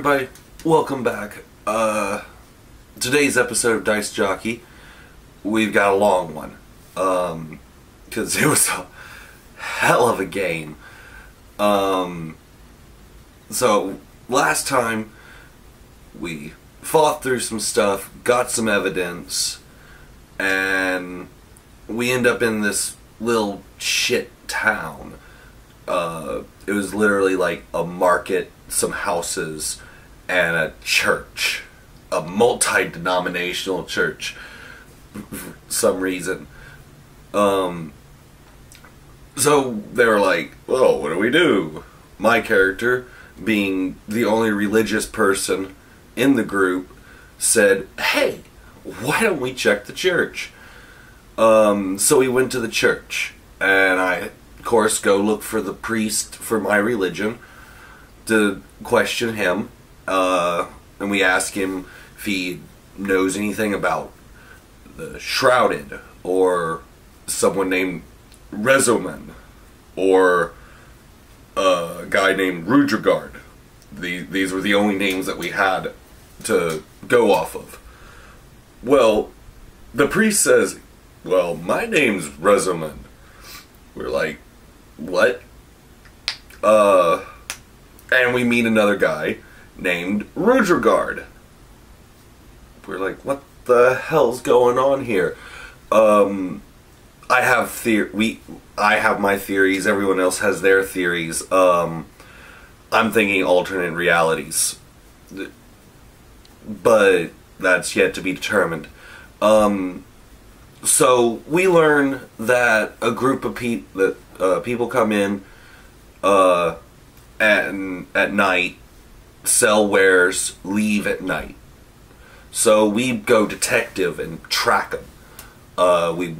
everybody, welcome back. Today's episode of Dice Jockey, we've got a long one, because it was a hell of a game. So, last time, we fought through some stuff, got some evidence, and we end up in this little shit town. It was literally like a market, some houses, and a church. A multi-denominational church, for some reason. So they were like, well, what do we do? My character, being the only religious person in the group, said, hey, why don't we check the church? So we went to the church, and I, of course, go look for the priest for my religion to question him, and we ask him if he knows anything about the Shrouded, or someone named Rezoman, or a guy named Rudrigard. These were the only names that we had to go off of. Well, the priest says, well, my name's Rezoman. We're like, what? And we meet another guy named Rudrigard. We're like, what the hell's going on here? I have my theories, everyone else has their theories. I'm thinking alternate realities, but that's yet to be determined. So we learn that a group of people come in at night, sell wares, leave at night. So we go detective and track them. We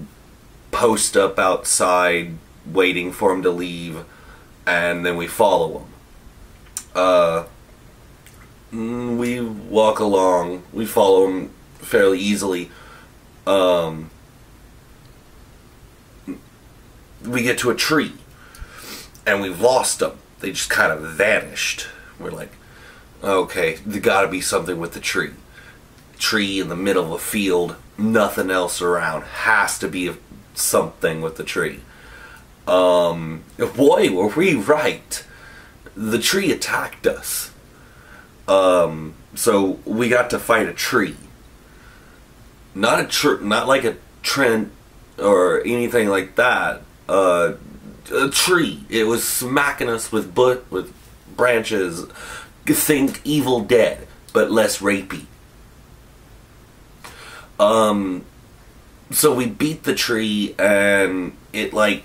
post up outside waiting for them to leave, and then we follow them. We walk along, we follow them fairly easily. We get to a tree, and we've lost them. They just kind of vanished. We're like, okay, there gotta be something with the tree. Tree in the middle of a field, nothing else around. Has to be something with the tree. Boy, were we right. The tree attacked us. So we got to fight a tree. Not like a trent or anything like that. A tree. It was smacking us with branches. Think Evil Dead, but less rapey. So we beat the tree, and it like,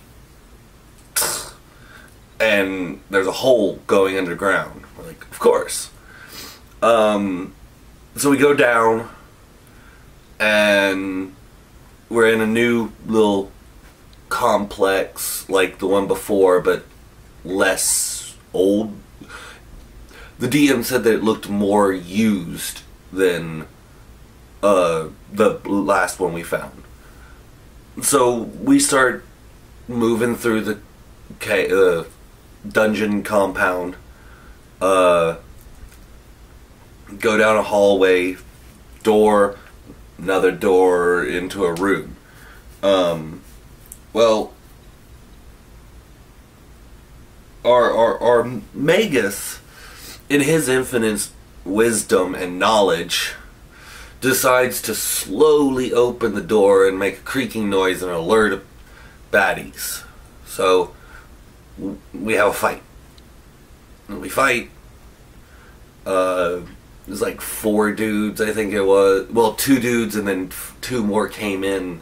and there's a hole going underground. We're like, of course. So we go down, and we're in a new little complex like the one before, but less old. The DM said that it looked more used than the last one we found. So we start moving through the dungeon compound, go down a hallway, door, another door into a room. Well, our Magus, in his infinite wisdom and knowledge, decides to slowly open the door and make a creaking noise and alert baddies. So we have a fight. And we fight. It was like 4 dudes, I think it was. Well, 2 dudes, and then 2 more came in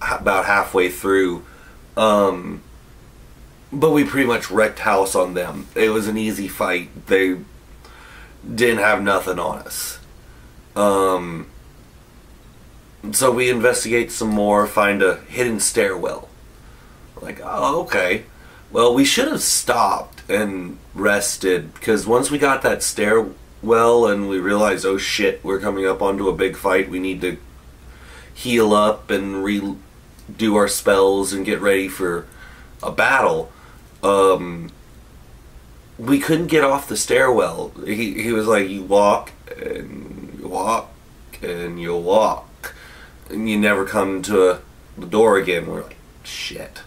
about halfway through. But we pretty much wrecked house on them. It was an easy fight. They didn't have nothing on us. So we investigate some more, find a hidden stairwell. Like, oh, okay. Well, we should have stopped and rested, because once we got that stairwell and we realized, oh shit, we're coming up onto a big fight, we need to heal up and redo our spells and get ready for a battle. we couldn't get off the stairwell. He was like, you walk and you walk and you walk and you never come to the door again. We're like, shit.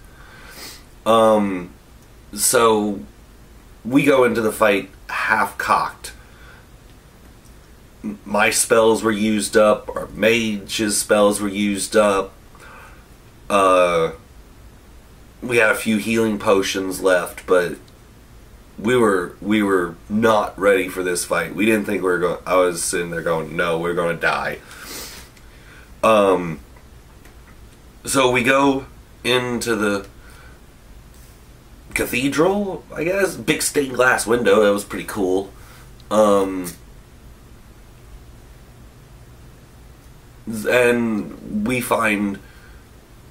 So we go into the fight half cocked. My spells were used up, our mage's spells were used up. We had a few healing potions left, but we were not ready for this fight. We didn't think we were going. I was sitting there going, no, we're going to die. So we go into the cathedral, I guess. Big stained glass window. That was pretty cool. And we find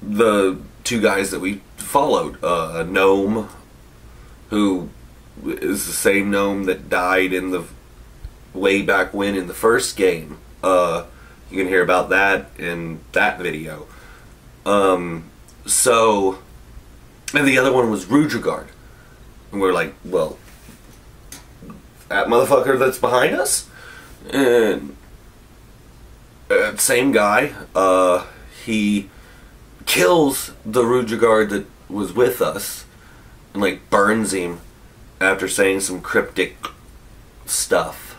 the two guys that we followed. A gnome, who is the same gnome that died in the way back when in the first game. You can hear about that in that video. So, and the other one was Rudrigard. And we're like, well, that motherfucker that's behind us? And same guy. He kills the Rudrigard that was with us and like burns him after saying some cryptic stuff.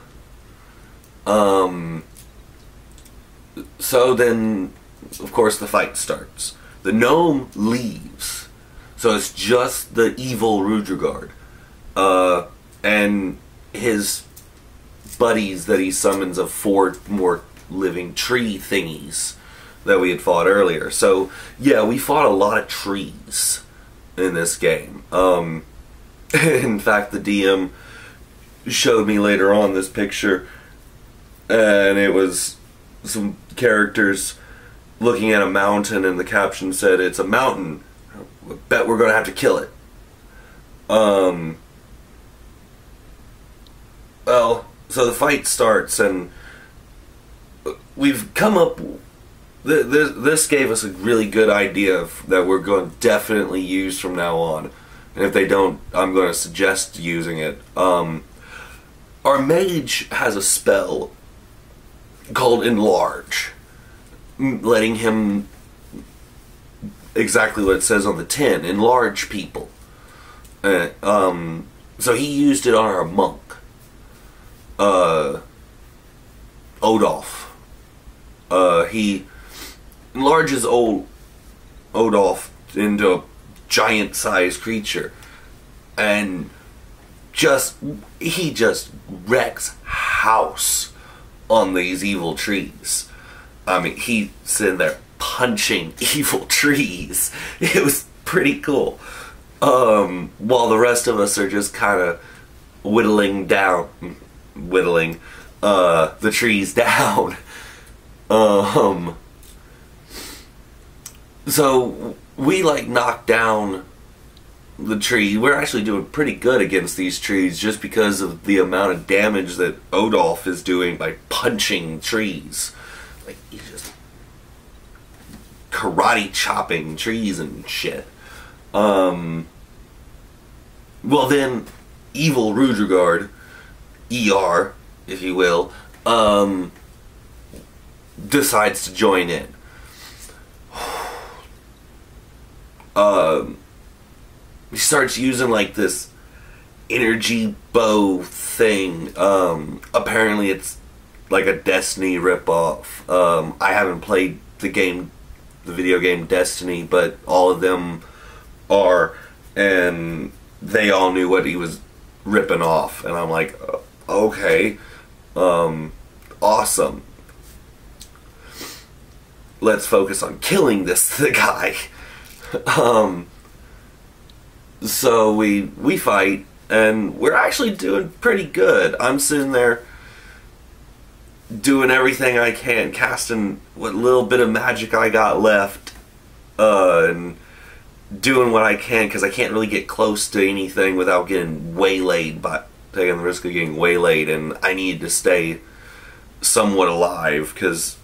So then, of course, the fight starts. The gnome leaves. So it's just the evil Rudrigard. And his buddies that he summons of 4 more living tree thingies that we had fought earlier. So, yeah, we fought a lot of trees in this game. In fact, the DM showed me later on this picture, and it was some characters looking at a mountain, and the caption said, "It's a mountain. I bet we're gonna have to kill it." Well, so the fight starts, and we've come up. This gave us a really good idea that we're going to definitely use from now on. And if they don't, I'm going to suggest using it. Our mage has a spell called Enlarge, letting him, exactly what it says on the tin, enlarge people. So he used it on our monk, Odolph. He enlarges old Odolph into a giant-sized creature, and he just wrecks house on these evil trees. I mean, he's sitting there punching evil trees. It was pretty cool. While the rest of us are just kind of whittling the trees down. So we like knocked down the tree. We're actually doing pretty good against these trees just because of the amount of damage that Odolph is doing by punching trees. Like, he's just karate chopping trees and shit. Well then, evil Rudrigard, ER, if you will, decides to join in. He starts using like this energy bow thing. Apparently it's like a Destiny ripoff. I haven't played the video game Destiny, but all of them are, and they all knew what he was ripping off, and I'm like, okay, awesome. Let's focus on killing the guy. So we fight, and we're actually doing pretty good. I'm sitting there doing everything I can, casting what little bit of magic I got left, and doing what I can, because I can't really get close to anything without getting waylaid, taking the risk of getting waylaid, and I need to stay somewhat alive, because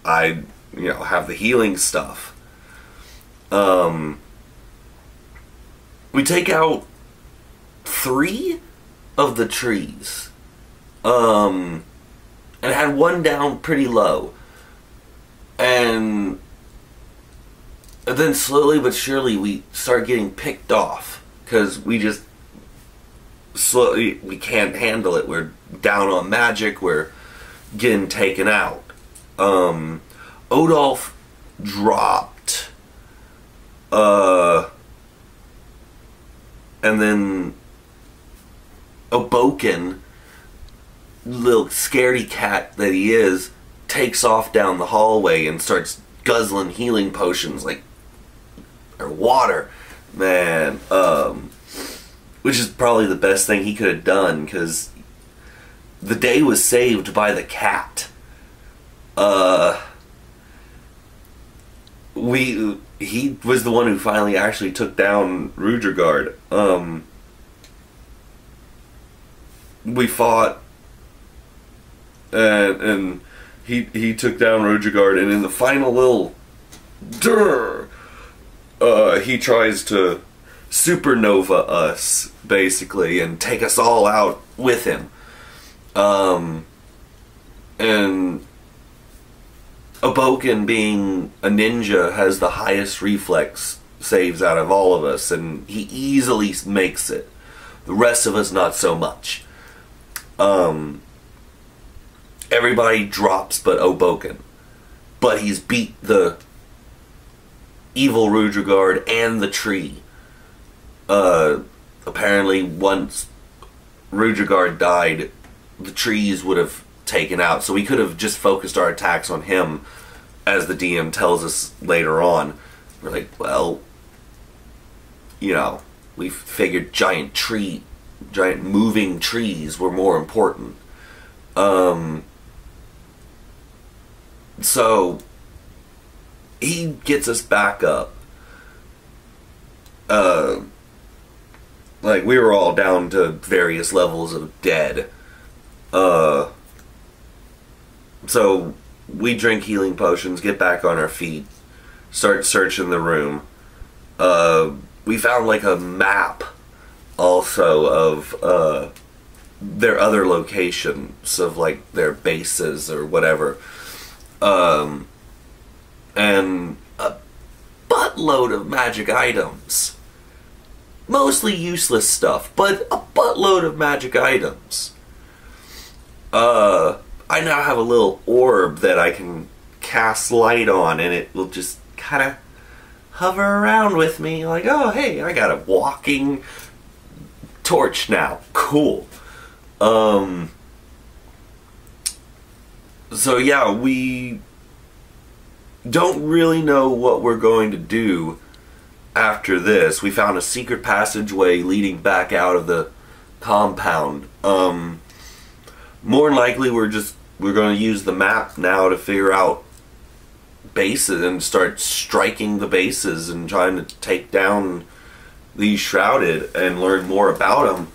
I, have the healing stuff. We take out 3 of the trees. And had one down pretty low. And then slowly but surely we start getting picked off. Because we just slowly, we can't handle it. We're down on magic. We're getting taken out. Odolph dropped. And then Oboken, little scaredy cat that he is, takes off down the hallway and starts guzzling healing potions or water, man. Which is probably the best thing he could have done, because the day was saved by the cat. He was the one who finally actually took down Rudragard. We fought, and he took down Rudragard, and in the final little he tries to supernova us, basically, and take us all out with him. And Oboken, being a ninja, has the highest reflex saves out of all of us, and he easily makes it. The rest of us, not so much. Everybody drops but Oboken. But he's beat the evil Rudragard and the tree. Apparently once Rudragard died, the trees would have taken out, so we could have just focused our attacks on him, as the DM tells us later on. We're like, well, you know, we figured giant moving trees were more important. So he gets us back up. Like, we were all down to various levels of dead. So we drink healing potions, get back on our feet, start searching the room. We found like a map also of their other locations, of like their bases or whatever. And a buttload of magic items. Mostly useless stuff, but a buttload of magic items. I now have a little orb that I can cast light on, and it will just kind of hover around with me like, oh, hey, I got a walking torch now. Cool. So yeah, we don't really know what we're going to do after this. We found a secret passageway leading back out of the compound. More than likely we're going to use the map now to figure out bases and start striking the bases and trying to take down these shrouded and learn more about them.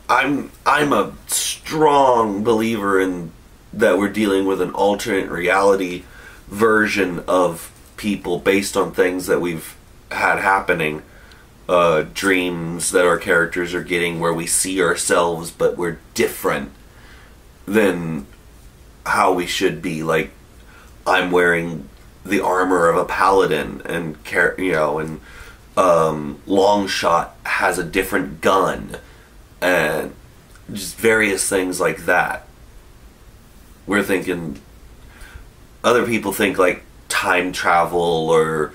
I'm a strong believer in that we're dealing with an alternate reality version of people based on things that we've had happening. Dreams that our characters are getting where we see ourselves but we're different than how we should be. Like, I'm wearing the armor of a paladin, and Longshot has a different gun, and just various things like that. We're thinking, other people think like time travel or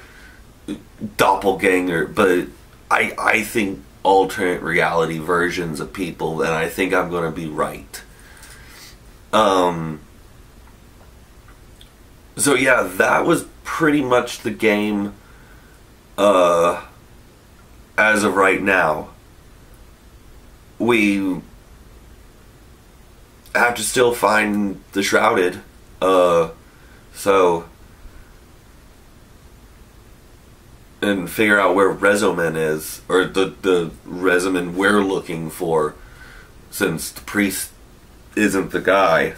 doppelganger, but I think alternate reality versions of people, and I think I'm going to be right. So yeah, that was pretty much the game as of right now. We have to still find the shrouded, and figure out where Rezoman is, or the Rezoman we're looking for, since the priest isn't the guy,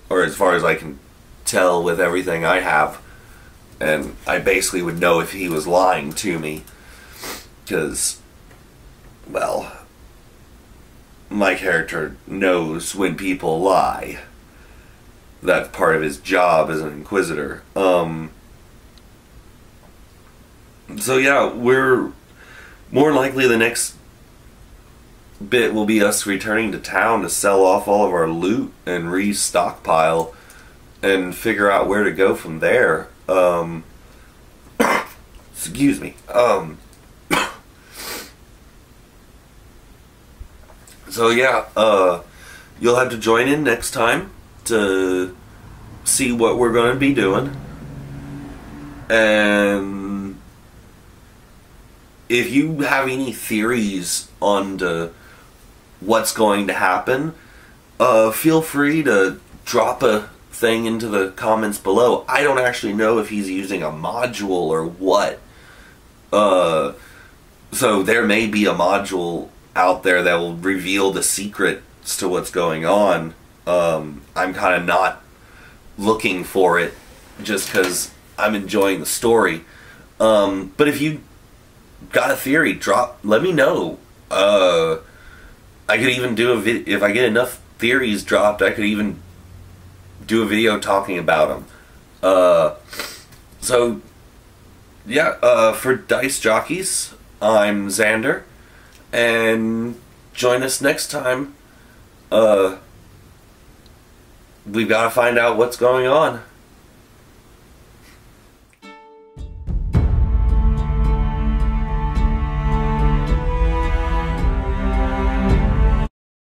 or as far as I can tell with everything I have, and I basically would know if he was lying to me, because well, my character knows when people lie. That's part of his job as an inquisitor. So yeah, we're more likely the next bit will be us returning to town to sell off all of our loot and re-stockpile and figure out where to go from there. Excuse me. So yeah, you'll have to join in next time to see what we're going to be doing. And if you have any theories on what's going to happen, feel free to drop a thing into the comments below. I don't actually know if he's using a module or what. So there may be a module out there that will reveal the secrets to what's going on. I'm kind of not looking for it just because I'm enjoying the story. But if you got a theory, let me know. I could even do a video. If I get enough theories dropped, I could even do a video talking about them. So yeah, for Dice Jockeys, I'm Xander, and join us next time. We've got to find out what's going on.